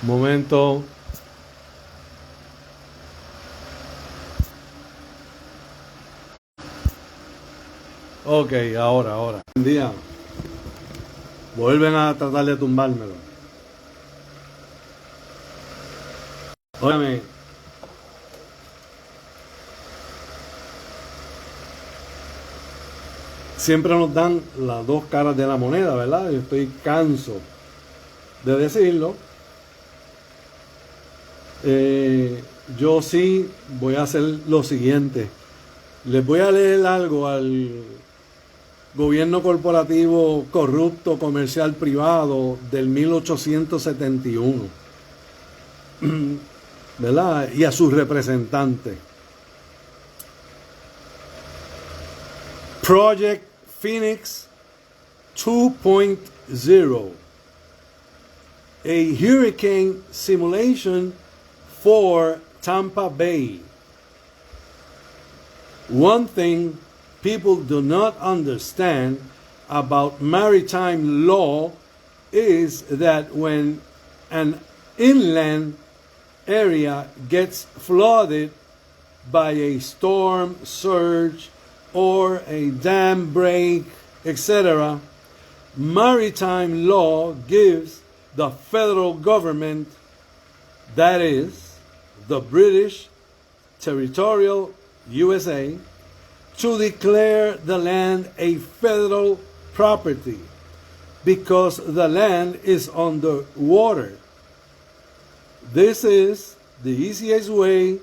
Momento. Ok, ahora. Un día vuelven a tratar de tumbármelo. Óyeme, siempre nos dan las dos caras de la moneda, ¿verdad? Yo estoy canso de decirlo. Yo sí voy a hacer lo siguiente. Les voy a leer algo al gobierno corporativo corrupto comercial privado del 1871, ¿verdad? Y a sus representantes. Project Phoenix 2.0, a hurricane simulation for Tampa Bay. One thing people do not understand about maritime law is that when an inland area gets flooded by a storm surge or a dam break, etc., maritime law gives the federal government, that is, the British territorial USA, to declare the land a federal property because the land is under water. This is the easiest way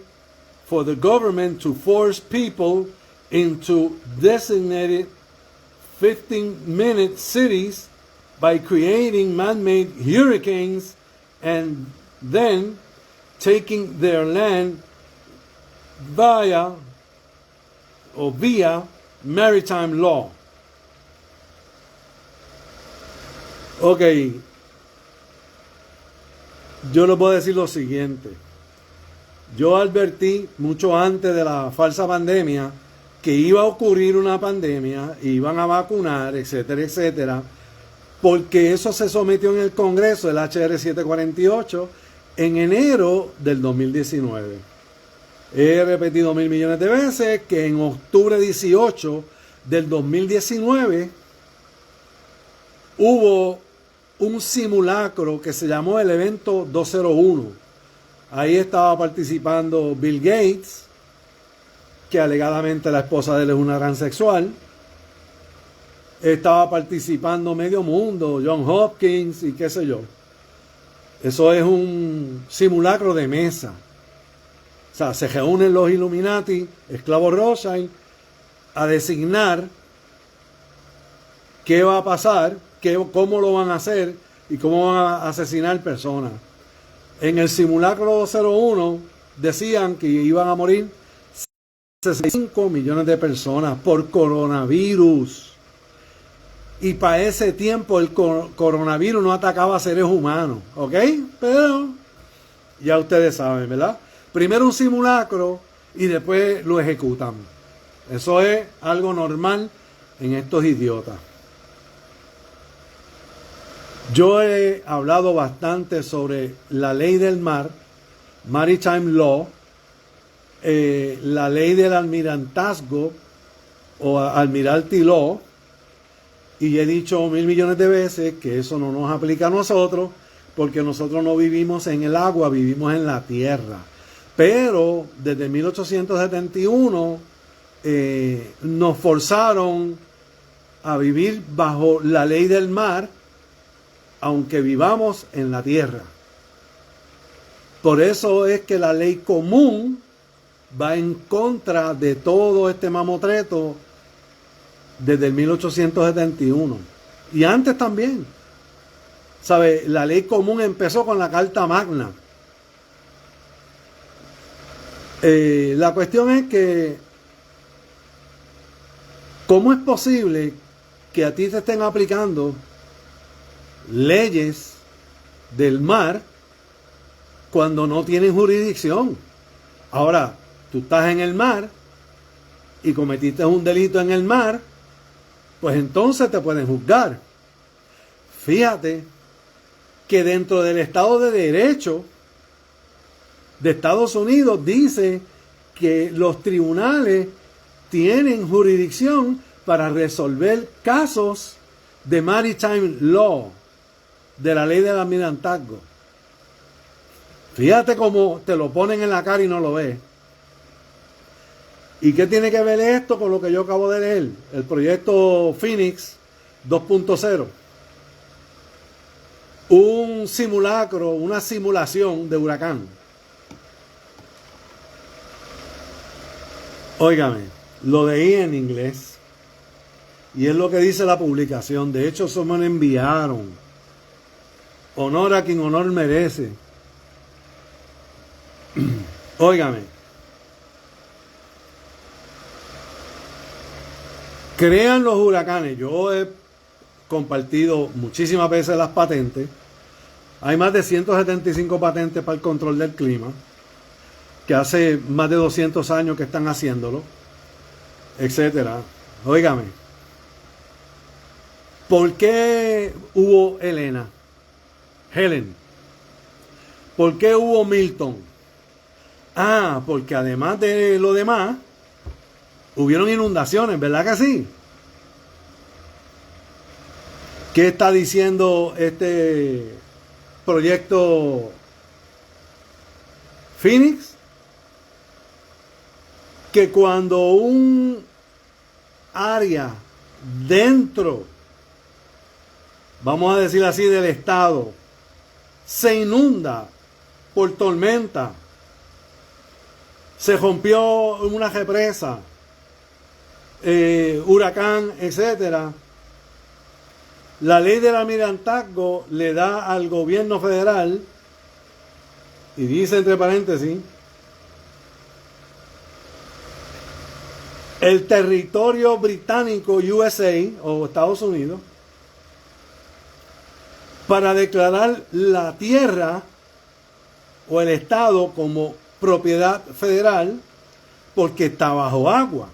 for the government to force people into designated 15-minute cities by creating man-made hurricanes and then taking their land via maritime law. Ok, yo les voy a decir lo siguiente. Yo advertí mucho antes de la falsa pandemia que iba a ocurrir una pandemia, iban a vacunar, etcétera, etcétera, porque eso se sometió en el Congreso, el HR 748, en enero del 2019. He repetido 1,000 millones de veces que en octubre 18 del 2019 hubo un simulacro que se llamó el evento 201. Ahí estaba participando Bill Gates, que alegadamente la esposa de él es una transexual. Estaba participando medio mundo, John Hopkins y qué sé yo. Eso es un simulacro de mesa. O sea, se reúnen los Illuminati, esclavos Rothschild, a designar qué va a pasar, cómo lo van a hacer y cómo van a asesinar personas. En el simulacro 201 decían que iban a morir 65 millones de personas por coronavirus. Y para ese tiempo el coronavirus no atacaba a seres humanos, ¿ok? Pero ya ustedes saben, ¿verdad? Primero un simulacro y después lo ejecutan. Eso es algo normal en estos idiotas. Yo he hablado bastante sobre la ley del mar, Maritime Law, la ley del almirantazgo o Admiralty Law, y he dicho 1,000 millones de veces que eso no nos aplica a nosotros porque nosotros no vivimos en el agua, vivimos en la tierra. Pero desde 1871 nos forzaron a vivir bajo la ley del mar, aunque vivamos en la tierra. Por eso es que la ley común va en contra de todo este mamotreto desde el 1871. Y antes también. ¿Sabe? La ley común empezó con la Carta Magna. La cuestión es que ¿cómo es posible que a ti te estén aplicando leyes del mar cuando no tienen jurisdicción? Ahora, tú estás en el mar y cometiste un delito en el mar, pues entonces te pueden juzgar. Fíjate que dentro del Estado de Derecho de Estados Unidos dice que los tribunales tienen jurisdicción para resolver casos de maritime law, de la ley del almirantazgo. Fíjate cómo te lo ponen en la cara y no lo ves. ¿Y qué tiene que ver esto con lo que yo acabo de leer? El proyecto Phoenix 2.0. Un simulacro, una simulación de huracán. Óigame, lo leí en inglés. Y es lo que dice la publicación. De hecho, eso me lo enviaron. Honor a quien honor merece. Óigame. Crean los huracanes. Yo he compartido muchísimas veces las patentes. Hay más de 175 patentes para el control del clima, que hace más de 200 años que están haciéndolo, etcétera. Óigame, ¿por qué hubo Helen? ¿Por qué hubo Milton? Porque además de lo demás, hubieron inundaciones, ¿verdad que sí? ¿Qué está diciendo este proyecto Phoenix? Que cuando un área dentro, vamos a decir así, del estado, se inunda por tormenta, se rompió una represa, huracán, etcétera, la ley del almirantazgo le da al gobierno federal, y dice entre paréntesis, el territorio británico USA o Estados Unidos, para declarar la tierra o el estado como propiedad federal porque está bajo agua.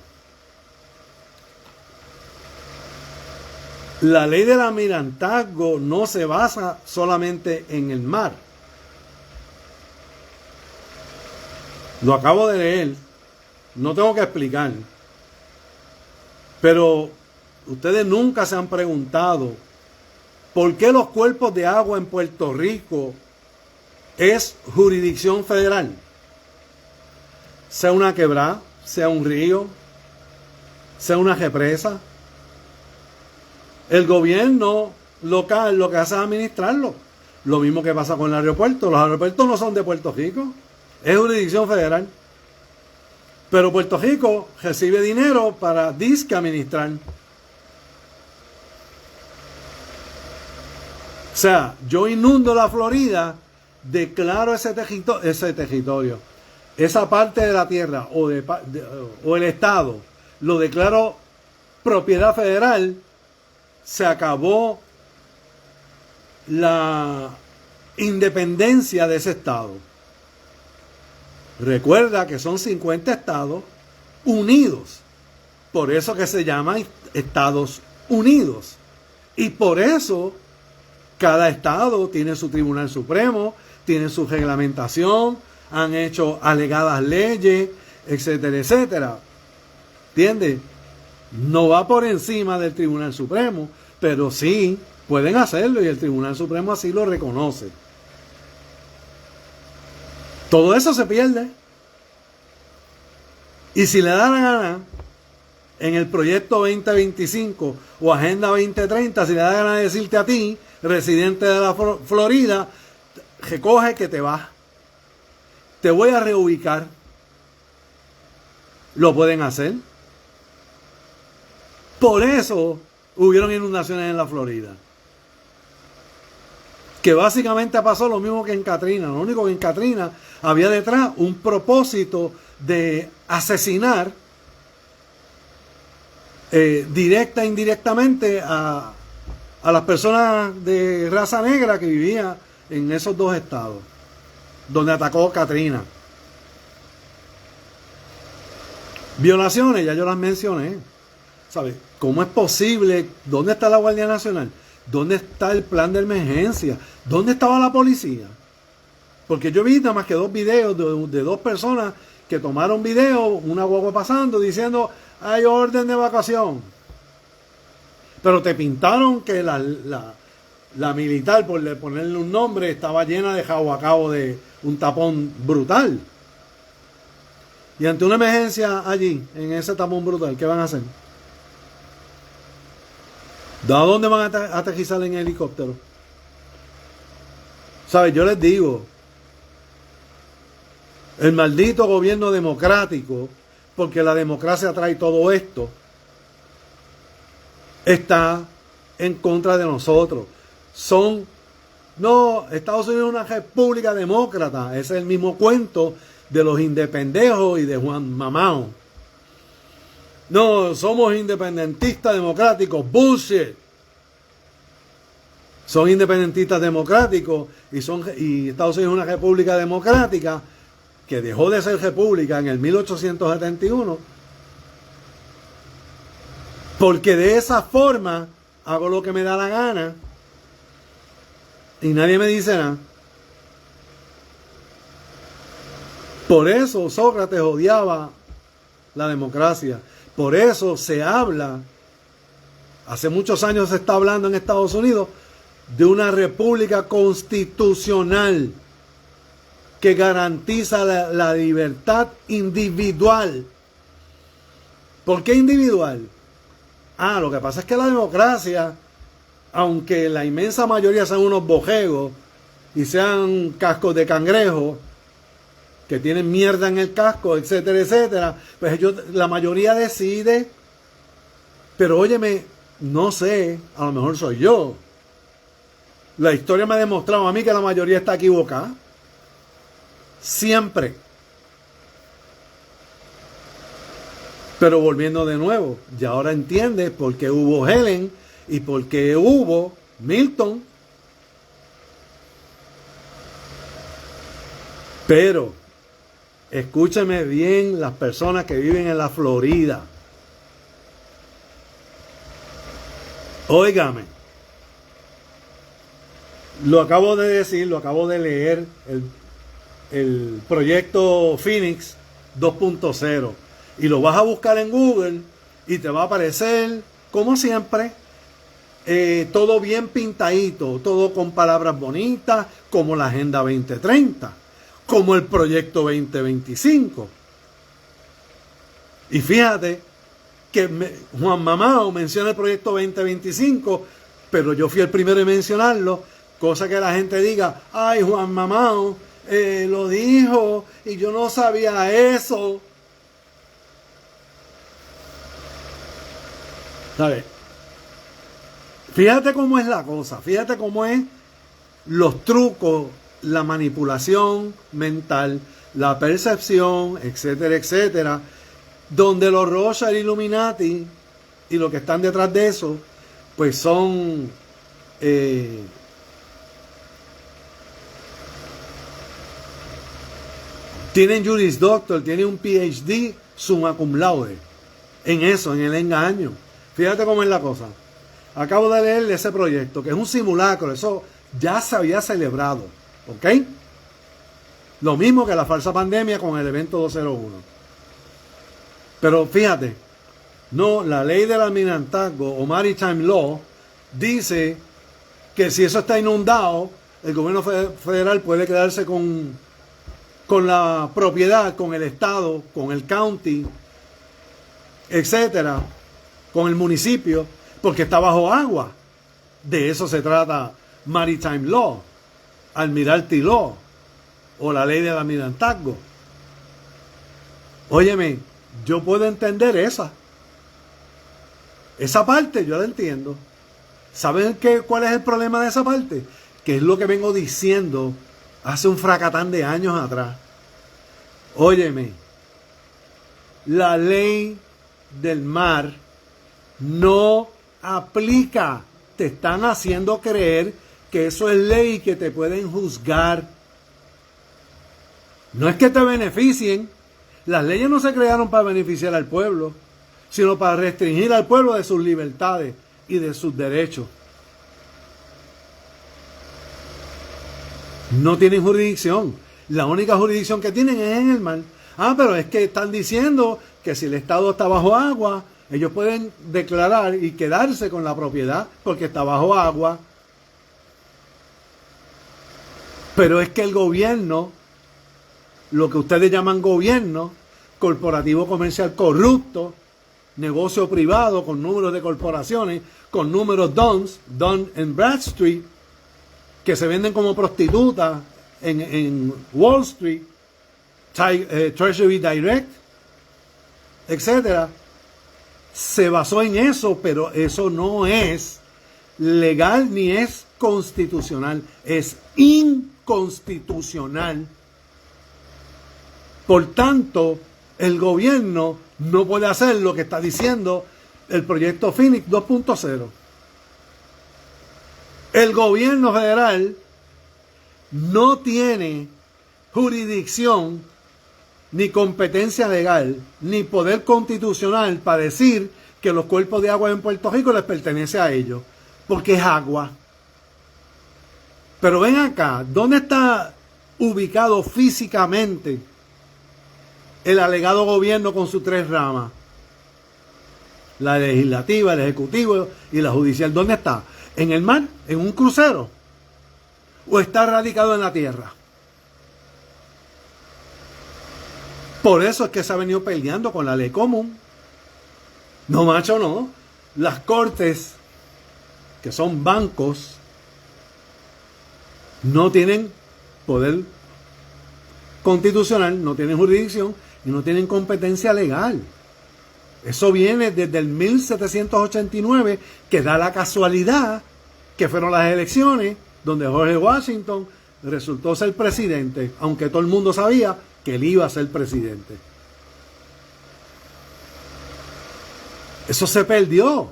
La ley del almirantazgo no se basa solamente en el mar. Lo acabo de leer, no tengo que explicar. Pero ustedes nunca se han preguntado por qué los cuerpos de agua en Puerto Rico es jurisdicción federal. Sea una quebrada, sea un río, sea una represa. El gobierno local lo que hace es administrarlo. Lo mismo que pasa con el aeropuerto. Los aeropuertos no son de Puerto Rico, es jurisdicción federal. Pero Puerto Rico recibe dinero para disque administrar. O sea, yo inundo la Florida, declaro ese territorio, esa parte de la tierra o el estado, lo declaro propiedad federal. Se acabó la independencia de ese estado. Recuerda que son 50 estados unidos. Por eso que se llaman Estados Unidos. Y por eso cada estado tiene su Tribunal Supremo, tiene su reglamentación, han hecho alegadas leyes, etcétera, etcétera. ¿Entiendes? No va por encima del Tribunal Supremo, pero sí pueden hacerlo y el Tribunal Supremo así lo reconoce. Todo eso se pierde. Y si le da la gana, en el proyecto 2025 o Agenda 2030, si le da la gana de decirte a ti, residente de la Florida, recoge que te vas. Te voy a reubicar. Lo pueden hacer. Por eso hubieron inundaciones en la Florida. Que básicamente pasó lo mismo que en Katrina. Lo único que en Katrina había detrás un propósito de asesinar directa e indirectamente a las personas de raza negra que vivían en esos dos estados donde atacó Katrina. Violaciones, ya yo las mencioné. ¿Sabes? ¿Cómo es posible? ¿Dónde está la Guardia Nacional? ¿Dónde está el plan de emergencia? ¿Dónde estaba la policía? Porque yo vi nada más que 2 videos de 2 personas que tomaron video, una guagua pasando, diciendo, hay orden de evacuación. Pero te pintaron que la militar, por ponerle un nombre, estaba llena de jabo a cabo de un tapón brutal. Y ante una emergencia allí, en ese tapón brutal, ¿qué van a hacer? ¿De dónde van a aterrizar en helicóptero? ¿Sabes? Yo les digo, el maldito gobierno democrático, porque la democracia trae todo esto, está en contra de nosotros. Estados Unidos es una república demócrata. Ese es el mismo cuento de los independejos y de Juan Mamao. No, somos independentistas democráticos. Bullshit. Son independentistas democráticos y Estados Unidos es una república democrática que dejó de ser república en el 1871, porque de esa forma hago lo que me da la gana y nadie me dice nada. Por eso Sócrates odiaba la democracia. Por eso se habla, hace muchos años se está hablando en Estados Unidos de una república constitucional que garantiza la libertad individual. ¿Por qué individual? Lo que pasa es que la democracia, aunque la inmensa mayoría sean unos bojegos y sean cascos de cangrejo, que tienen mierda en el casco, etcétera, etcétera, pues la mayoría decide. Pero óyeme, no sé, a lo mejor soy yo. La historia me ha demostrado a mí que la mayoría está equivocada. Siempre. Pero volviendo de nuevo, ya ahora entiendes por qué hubo Helen y por qué hubo Milton. Pero escúcheme bien las personas que viven en la Florida. Óigame. Lo acabo de decir, lo acabo de leer, el proyecto Phoenix 2.0. Y lo vas a buscar en Google y te va a aparecer, como siempre, todo bien pintadito, todo con palabras bonitas, como la Agenda 2030, como el proyecto 2025. Y fíjate que Juan Mamao menciona el proyecto 2025, pero yo fui el primero en mencionarlo, cosa que la gente diga, ay, Juan Mamao lo dijo y yo no sabía eso. ¿Sabes? Fíjate cómo es la cosa, fíjate cómo es los trucos, la manipulación mental, la percepción, etcétera, etcétera, donde los Rothschild Illuminati y los que están detrás de eso, pues son tienen Juris Doctor, tienen un PhD summa cum laude en eso, en el engaño. Fíjate cómo es la cosa. Acabo de leer ese proyecto, que es un simulacro, eso ya se había celebrado, ¿ok? Lo mismo que la falsa pandemia con el evento 201. Pero fíjate, no, la ley del almirantazgo o Maritime Law dice que si eso está inundado, el gobierno federal puede quedarse con la propiedad, con el estado, con el county, etcétera, con el municipio, porque está bajo agua. De eso se trata Maritime Law, Admiralty Law, o la ley del almirantazgo. Óyeme, yo puedo entender esa parte, yo la entiendo. ¿Saben cuál es el problema de esa parte? Que es lo que vengo diciendo hace un fracatán de años atrás. Óyeme, la ley del mar no aplica. Te están haciendo creer que eso es ley y que te pueden juzgar. No es que te beneficien. Las leyes no se crearon para beneficiar al pueblo, sino para restringir al pueblo de sus libertades y de sus derechos. No tienen jurisdicción. La única jurisdicción que tienen es en el mar. Ah, pero es que están diciendo que si el Estado está bajo agua, ellos pueden declarar y quedarse con la propiedad porque está bajo agua. Pero es que el gobierno, lo que ustedes llaman gobierno, corporativo comercial corrupto, negocio privado con números de corporaciones, con números DONS, Dun and Bradstreet, que se venden como prostitutas en Wall Street, Treasury Direct, etcétera, se basó en eso, pero eso no es legal ni es constitucional, es inconstitucional. Por tanto, el gobierno no puede hacer lo que está diciendo el proyecto Phoenix 2.0. El gobierno federal no tiene jurisdicción, ni competencia legal, ni poder constitucional para decir que los cuerpos de agua en Puerto Rico les pertenece a ellos, porque es agua. Pero ven acá, ¿dónde está ubicado físicamente el alegado gobierno con sus tres ramas? La legislativa, el ejecutivo y la judicial. ¿Dónde está? ¿En el mar? ¿En un crucero? ¿O está radicado en la tierra? Por eso es que se ha venido peleando con la ley común. No, macho, no. Las cortes, que son bancos, no tienen poder constitucional, no tienen jurisdicción y no tienen competencia legal. Eso viene desde el 1789, que da la casualidad que fueron las elecciones donde George Washington resultó ser presidente, aunque todo el mundo sabía que él iba a ser presidente. Eso se perdió.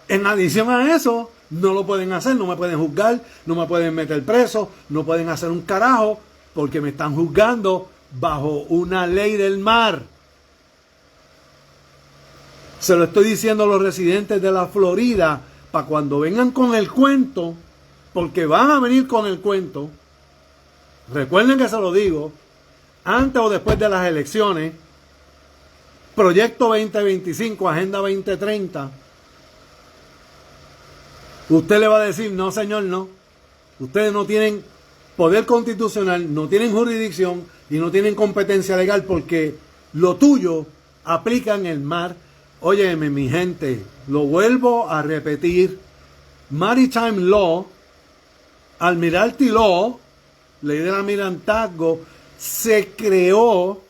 En adición a eso, no lo pueden hacer, no me pueden juzgar, no me pueden meter preso, no pueden hacer un carajo, porque me están juzgando bajo una ley del mar. Se lo estoy diciendo a los residentes de la Florida, para cuando vengan con el cuento, porque van a venir con el cuento. Recuerden que se lo digo, antes o después de las elecciones, Proyecto 2025, Agenda 2030, usted le va a decir, no señor, no. Ustedes no tienen poder constitucional, no tienen jurisdicción y no tienen competencia legal porque lo tuyo aplica en el mar. Óyeme, mi gente, lo vuelvo a repetir. Maritime Law, Admiralty Law, ley del almirantazgo, se creó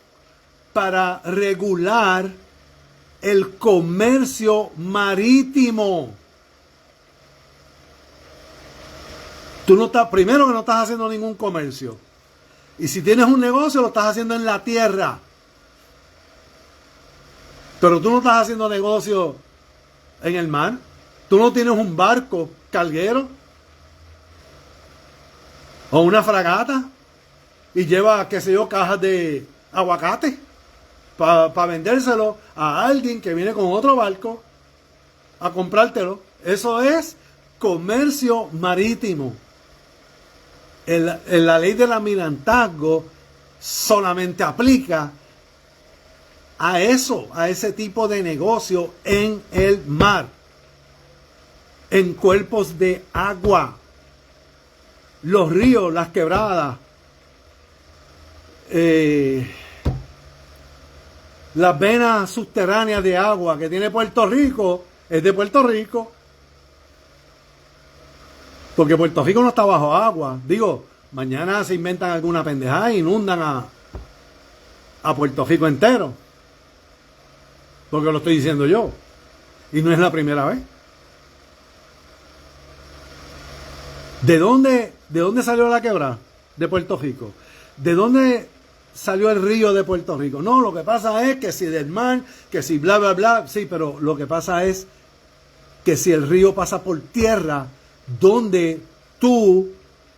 para regular el comercio marítimo. Tú no estás, primero que no estás haciendo ningún comercio. Y si tienes un negocio, lo estás haciendo en la tierra. Pero tú no estás haciendo negocio en el mar. Tú no tienes un barco carguero o una fragata y lleva, qué sé yo, cajas de aguacate para vendérselo a alguien que viene con otro barco a comprártelo. Eso es comercio marítimo. La ley del almirantazgo solamente aplica a eso, a ese tipo de negocio en el mar, en cuerpos de agua, los ríos, las quebradas, las venas subterráneas de agua que tiene Puerto Rico, es de Puerto Rico. Porque Puerto Rico no está bajo agua. Digo, mañana se inventan alguna pendejada e inundan a Puerto Rico entero. Porque lo estoy diciendo yo. Y no es la primera vez. ¿De dónde salió la quebrada? De Puerto Rico. ¿De dónde salió el río de Puerto Rico? No, lo que pasa es que si del mar, que si bla, bla, bla. Sí, pero lo que pasa es que si el río pasa por tierra, donde tú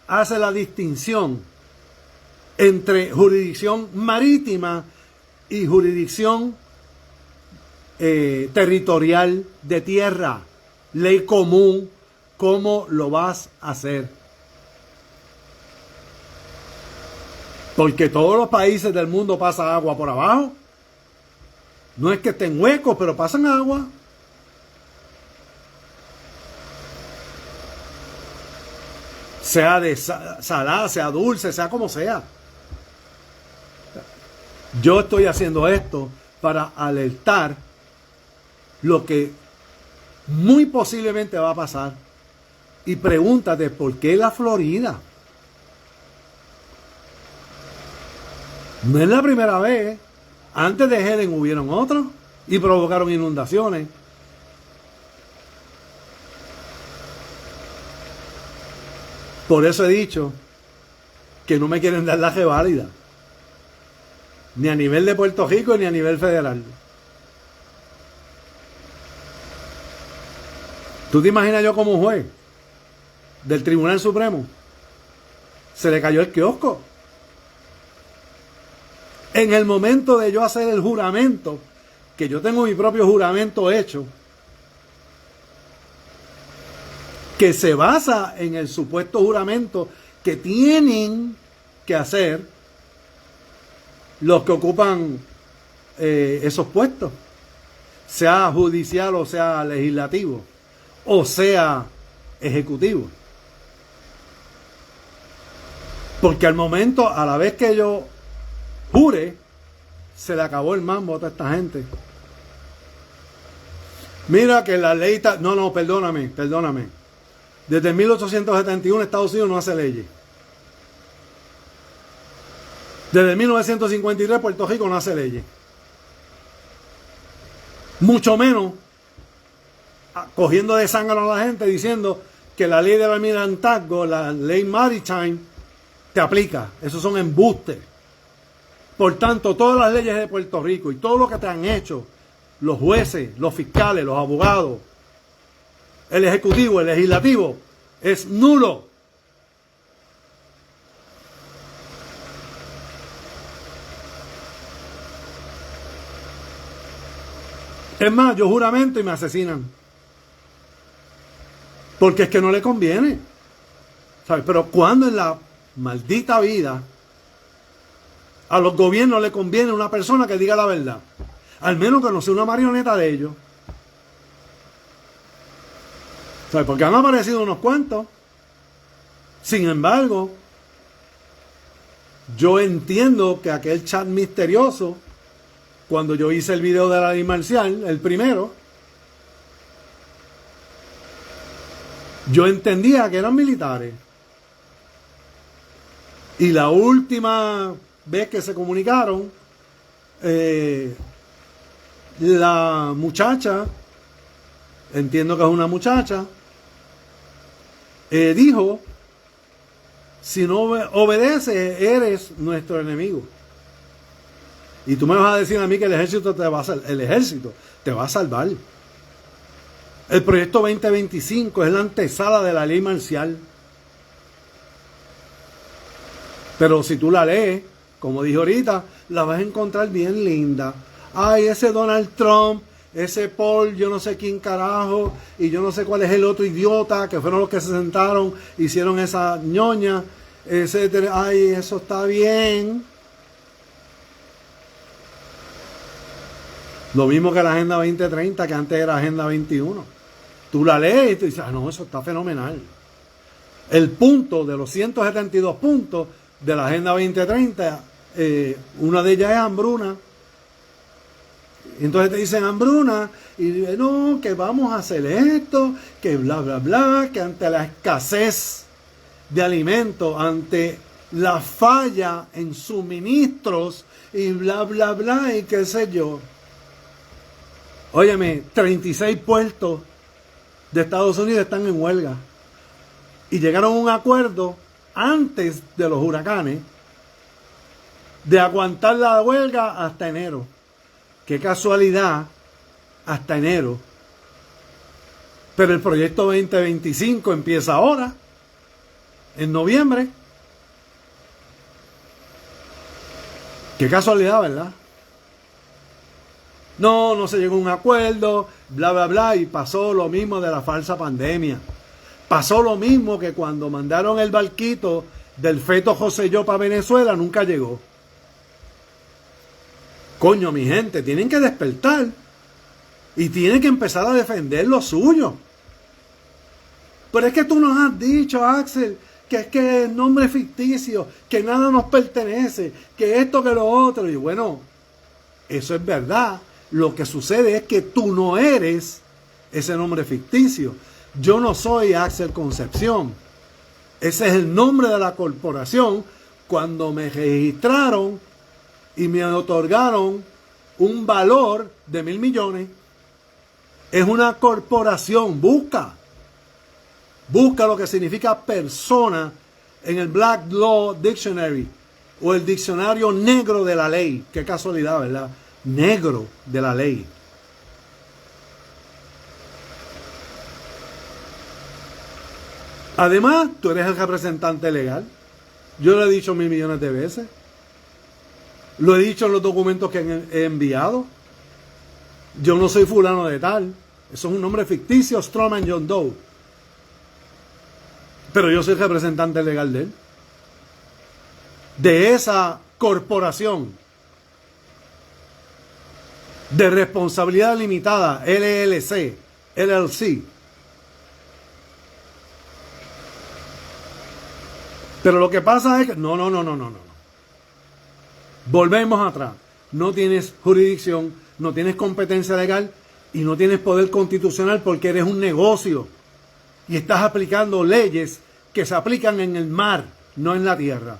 haces la distinción entre jurisdicción marítima y jurisdicción territorial de tierra, ley común, ¿cómo lo vas a hacer? Porque todos los países del mundo pasa agua por abajo. No es que estén huecos, pero pasan agua. Sea de salada, sea dulce, sea como sea. Yo estoy haciendo esto para alertar lo que muy posiblemente va a pasar. Y pregúntate, ¿por qué la Florida? No es la primera vez. Antes de Helen hubieron otros y provocaron inundaciones. Por eso he dicho que no me quieren dar la reválida. Ni a nivel de Puerto Rico ni a nivel federal. ¿Tú te imaginas yo como juez del Tribunal Supremo? Se le cayó el kiosco. En el momento de yo hacer el juramento, que yo tengo mi propio juramento hecho, que se basa en el supuesto juramento que tienen que hacer los que ocupan esos puestos, sea judicial o sea legislativo, o sea ejecutivo. Porque al momento, a la vez que yo jure, se le acabó el mambo a toda esta gente. Mira que la ley... No, perdóname. Desde 1871 Estados Unidos no hace leyes. Desde 1953 Puerto Rico no hace leyes. Mucho menos cogiendo de sangre a la gente diciendo que la ley del almirantazgo, la ley maritime, te aplica. Esos son embustes. Por tanto, todas las leyes de Puerto Rico y todo lo que te han hecho los jueces, los fiscales, los abogados, el ejecutivo, el legislativo, es nulo. Es más, yo juramento y me asesinan. Porque es que no le conviene. ¿Sabes? Pero cuando en la maldita vida a los gobiernos le conviene una persona que diga la verdad, al menos que no sea una marioneta de ellos. ¿Sabes? Porque han aparecido unos cuantos. Sin embargo, yo entiendo que aquel chat misterioso, cuando yo hice el video de la ley marcial, el primero, yo entendía que eran militares. Y la última vez que se comunicaron, la muchacha, entiendo que es una muchacha, dijo: si no obedeces, eres nuestro enemigo. Y tú me vas a decir a mí que el ejército te va a salvar. El proyecto 2025 es la antesala de la ley marcial. Pero si tú la lees, como dije ahorita, la vas a encontrar bien linda. Ay, ese Donald Trump, ese Paul, yo no sé quién carajo, y yo no sé cuál es el otro idiota, que fueron los que se sentaron, hicieron esa ñoña, etcétera. Ay, eso está bien. Lo mismo que la Agenda 2030, que antes era Agenda 21. Tú la lees y tú dices: no, eso está fenomenal. El punto de los 172 puntos de la Agenda 2030, una de ellas es hambruna. Entonces te dicen hambruna y no, que vamos a hacer esto, que bla, bla, bla, que ante la escasez de alimentos, ante la falla en suministros y bla, bla, bla, y qué sé yo. Óyeme, 36 puertos de Estados Unidos están en huelga. Y llegaron a un acuerdo antes de los huracanes de aguantar la huelga hasta enero. Qué casualidad, hasta enero. Pero el proyecto 2025 empieza ahora, en noviembre. Qué casualidad, ¿verdad? No se llegó a un acuerdo, bla, bla, bla, y pasó lo mismo de la falsa pandemia. Pasó lo mismo que cuando mandaron el barquito del feto Joselló para Venezuela nunca llegó. Coño, mi gente, tienen que despertar y tienen que empezar a defender lo suyo. Pero es que tú nos has dicho, Axel, que es que el nombre es ficticio, que nada nos pertenece, que esto, que lo otro. Y bueno, eso es verdad. Lo que sucede es que tú no eres ese nombre ficticio. Yo no soy Axel Concepción. Ese es el nombre de la corporación cuando me registraron y me otorgaron un valor de 1,000 millones. Es una corporación. Busca lo que significa persona en el Black Law Dictionary o el diccionario negro de la ley. Qué casualidad, ¿verdad? Negro de la ley. Además, tú eres el representante legal. Yo lo he dicho 1,000 millones de veces. Lo he dicho en los documentos que he enviado. Yo no soy fulano de tal. Eso es un nombre ficticio, Strawman John Doe. Pero yo soy representante legal de él. De esa corporación de responsabilidad limitada, LLC. Pero lo que pasa es que no. Volvemos atrás. No tienes jurisdicción, no tienes competencia legal y no tienes poder constitucional porque eres un negocio y estás aplicando leyes que se aplican en el mar, no en la tierra.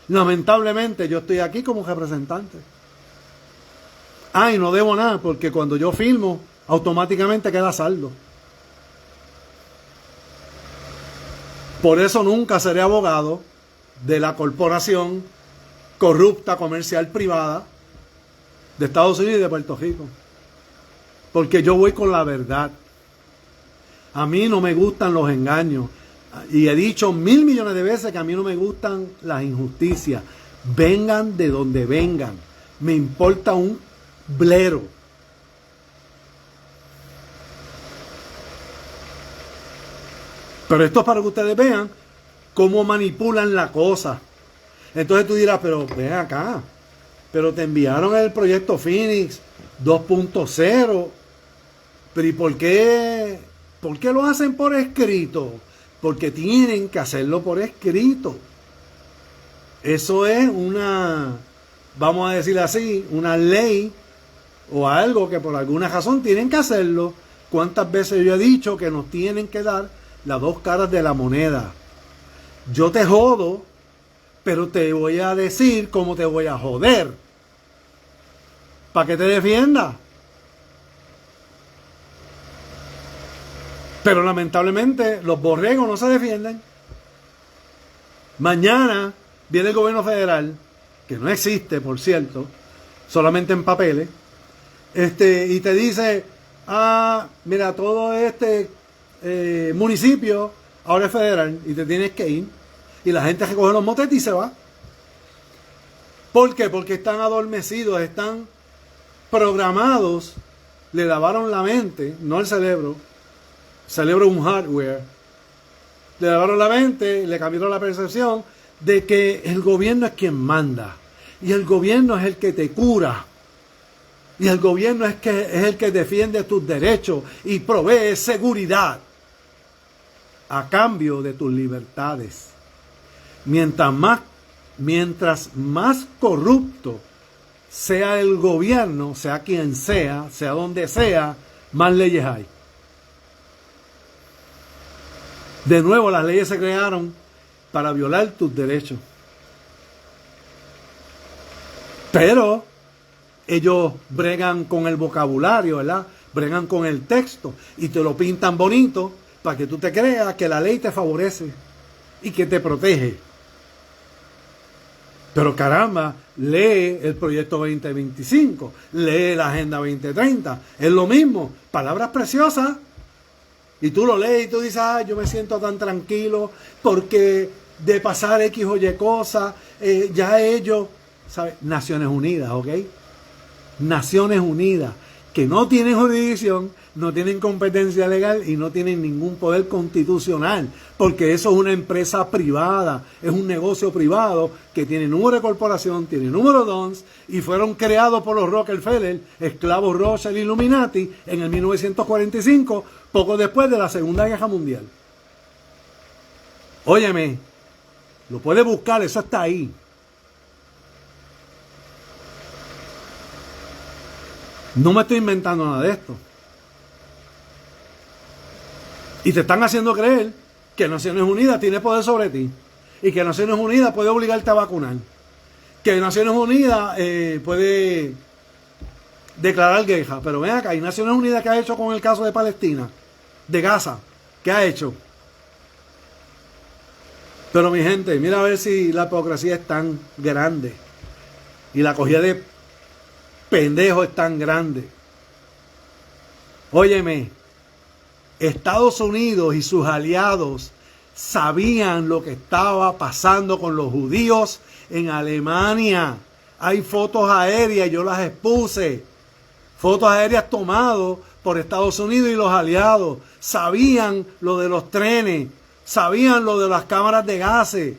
Lamentablemente yo estoy aquí como representante. Y no debo nada porque cuando yo firmo automáticamente queda saldo. Por eso nunca seré abogado de la corporación corrupta comercial privada de Estados Unidos y de Puerto Rico. Porque yo voy con la verdad. A mí no me gustan los engaños. Y he dicho 1,000 millones de veces que a mí no me gustan las injusticias. Vengan de donde vengan. Me importa un blero. Pero esto es para que ustedes vean cómo manipulan la cosa. Entonces tú dirás, pero ven acá. Pero te enviaron el proyecto Phoenix 2.0. Pero ¿y por qué? ¿Por qué lo hacen por escrito? Porque tienen que hacerlo por escrito. Eso es una, vamos a decir así, una ley o algo que por alguna razón tienen que hacerlo. ¿Cuántas veces yo he dicho que nos tienen que dar las dos caras de la moneda? Yo te jodo, pero te voy a decir cómo te voy a joder. Para que te defienda. Pero lamentablemente los borregos no se defienden. Mañana viene el gobierno federal, que no existe, por cierto, solamente en papeles, y te dice, mira, todo este municipio ahora es federal y te tienes que ir. Y la gente recoge los motetes y se va. ¿Por qué? Porque están adormecidos, están programados, le lavaron la mente, no el cerebro. Cerebro un hardware. Le lavaron la mente, le cambiaron la percepción de que el gobierno es quien manda. Y el gobierno es el que te cura. Y el gobierno es el que defiende tus derechos y provee seguridad a cambio de tus libertades. Mientras más corrupto sea el gobierno, sea quien sea donde sea, más leyes hay. De nuevo, las leyes se crearon para violar tus derechos. Pero ellos bregan con el vocabulario, ¿verdad? Bregan con el texto y te lo pintan bonito para que tú te creas que la ley te favorece y que te protege. Pero caramba, lee el proyecto 2025, lee la Agenda 2030. Es lo mismo, palabras preciosas. Y tú lo lees y tú dices, yo me siento tan tranquilo porque de pasar X o Y cosas, ya ellos, ¿sabes? Naciones Unidas, ¿ok? Naciones Unidas, que no tienen jurisdicción, no tienen competencia legal y no tienen ningún poder constitucional, porque eso es una empresa privada, es un negocio privado que tiene número de corporación, tiene número de DONS y fueron creados por los Rockefeller, esclavos Rothschild Illuminati, en el 1945, poco después de la Segunda Guerra Mundial. Óyeme, lo puedes buscar, eso está ahí. No me estoy inventando nada de esto. Y te están haciendo creer que Naciones Unidas tiene poder sobre ti. Y que Naciones Unidas puede obligarte a vacunar. Que Naciones Unidas puede declarar guerra. Pero ven acá, ¿y Naciones Unidas qué ha hecho con el caso de Palestina? De Gaza. ¿Qué ha hecho? Pero mi gente, mira a ver si la hipocresía es tan grande. Y la cogida de pendejo es tan grande. Óyeme, Estados Unidos y sus aliados sabían lo que estaba pasando con los judíos en Alemania. Hay fotos aéreas, yo las expuse. Fotos aéreas tomadas por Estados Unidos y los aliados. Sabían lo de los trenes, sabían lo de las cámaras de gases.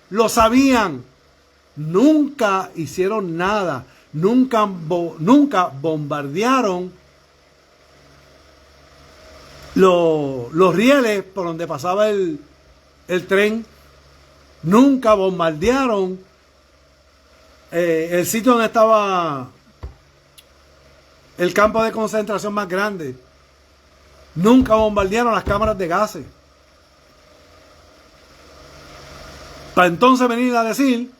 Lo sabían. Nunca hicieron nada. Nunca bombardearon los rieles por donde pasaba el tren. Nunca bombardearon el sitio donde estaba el campo de concentración más grande. Nunca bombardearon las cámaras de gases. Para entonces venir a decir,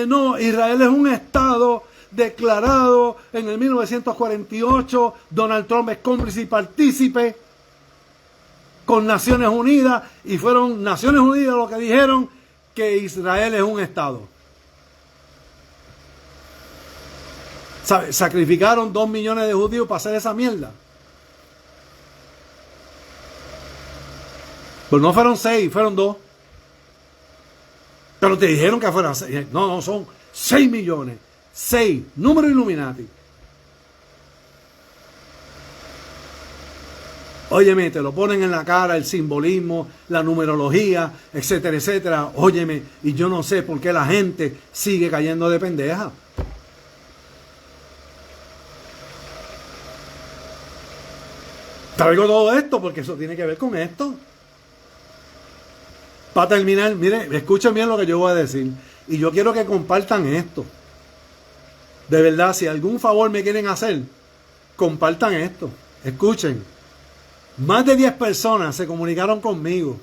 no, Israel es un estado declarado en el 1948, Donald Trump es cómplice y partícipe con Naciones Unidas, y fueron Naciones Unidas los que dijeron que Israel es un estado. Sacrificaron 2 millones de judíos para hacer esa mierda. Pues no fueron 6, fueron 2. Pero te dijeron que fueran 6. No, son 6 millones. 6, número Illuminati. Óyeme, te lo ponen en la cara, el simbolismo, la numerología, etcétera, etcétera. Óyeme, y yo no sé por qué la gente sigue cayendo de pendeja. Traigo todo esto porque eso tiene que ver con esto. Para terminar, mire, escuchen bien lo que yo voy a decir. Y yo quiero que compartan esto. De verdad, si algún favor me quieren hacer, compartan esto. Escuchen. Más de 10 personas se comunicaron conmigo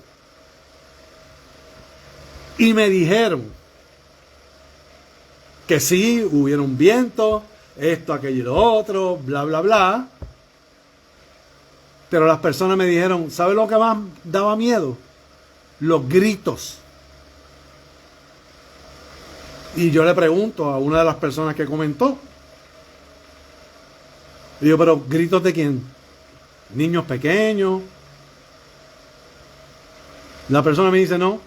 y me dijeron que sí, hubieron vientos, esto, aquello y lo otro, bla, bla, bla. Pero las personas me dijeron, ¿sabe lo que más daba miedo? Los gritos. Y yo le pregunto a una de las personas que comentó. Digo, ¿pero gritos de quién? Niños pequeños. La persona me dice, no.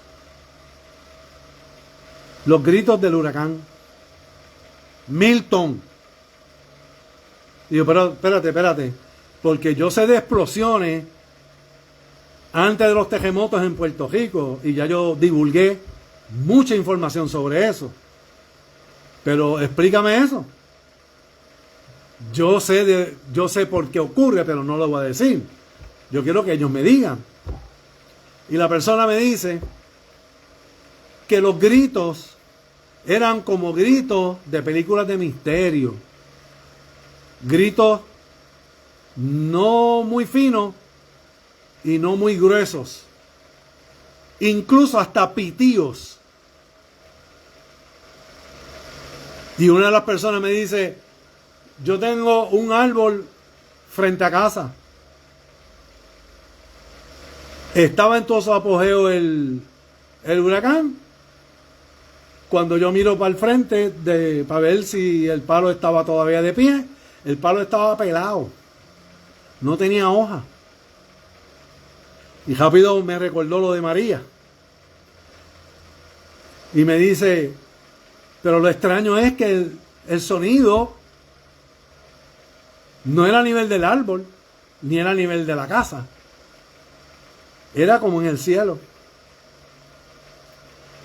Los gritos del huracán Milton. Digo, pero espérate. Porque yo sé de explosiones antes de los terremotos en Puerto Rico. Y ya yo divulgué mucha información sobre eso. Pero explícame eso. Yo sé por qué ocurre, pero no lo voy a decir. Yo quiero que ellos me digan. Y la persona me dice que los gritos eran como gritos de películas de misterio. Gritos no muy finos y no muy gruesos. Incluso hasta pitíos. Y una de las personas me dice, yo tengo un árbol frente a casa. Estaba en todo su apogeo el huracán. Cuando yo miro para el frente para ver si el palo estaba todavía de pie, el palo estaba pelado. No tenía hoja. Y rápido me recordó lo de María. Y me dice, pero lo extraño es que el sonido no era a nivel del árbol, ni era a nivel de la casa. Era como en el cielo.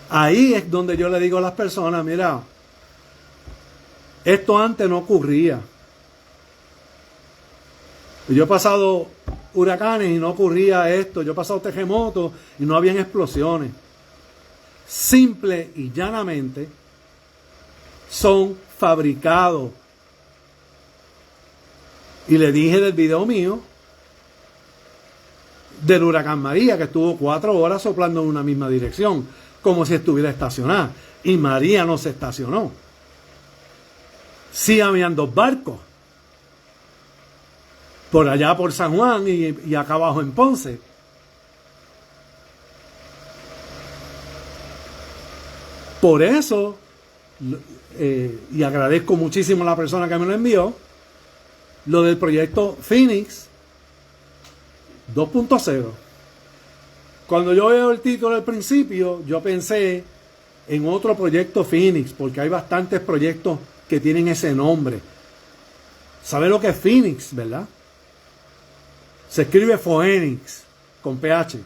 Ahí es donde yo le digo a las personas, mira, esto antes no ocurría. Yo he pasado huracanes y no ocurría esto. Yo he pasado terremotos y no habían explosiones. Simple y llanamente son fabricados. Y le dije del video mío del huracán María, que estuvo 4 horas soplando en una misma dirección, como si estuviera estacionada. Y María no se estacionó. Sí habían 2 barcos. Por allá por San Juan y acá abajo en Ponce. Por eso, y agradezco muchísimo a la persona que me lo envió, lo del proyecto Phoenix 2.0. Cuando yo veo el título al principio, yo pensé en otro proyecto Phoenix, porque hay bastantes proyectos que tienen ese nombre. ¿Sabe lo que es Phoenix, verdad? Se escribe Phoenix con PH.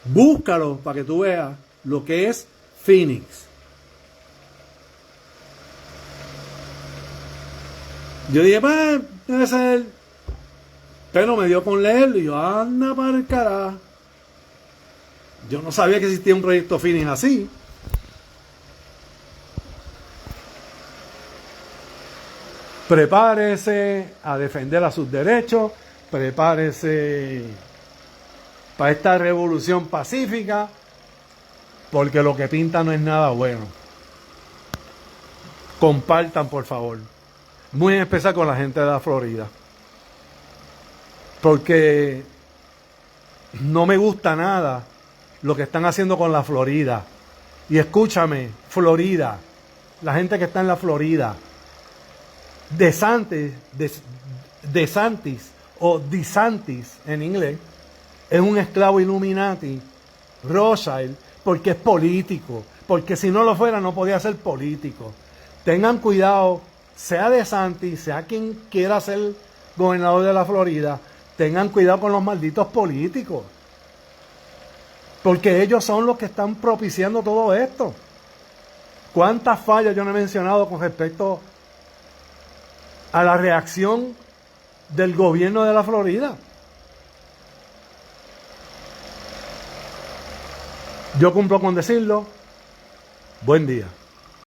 Búscalo para que tú veas lo que es Phoenix. Yo dije, pues, debe ser. Pero me dio con leerlo y yo, anda para el carajo. Yo no sabía que existía un proyecto Phoenix así. Prepárese a defender a sus derechos. Prepárese para esta revolución pacífica, porque lo que pinta no es nada bueno. Compartan, por favor. Muy en especial con la gente de la Florida. Porque no me gusta nada lo que están haciendo con la Florida. Y escúchame, Florida, la gente que está en la Florida, DeSantis o DeSantis en inglés, es un esclavo Illuminati, Rothschild, porque es político. Porque si no lo fuera, no podía ser político. Tengan cuidado, sea DeSantis, sea quien quiera ser gobernador de la Florida, tengan cuidado con los malditos políticos. Porque ellos son los que están propiciando todo esto. ¿Cuántas fallas yo no he mencionado con respecto a la reacción del gobierno de la Florida? Yo cumplo con decirlo. Buen día.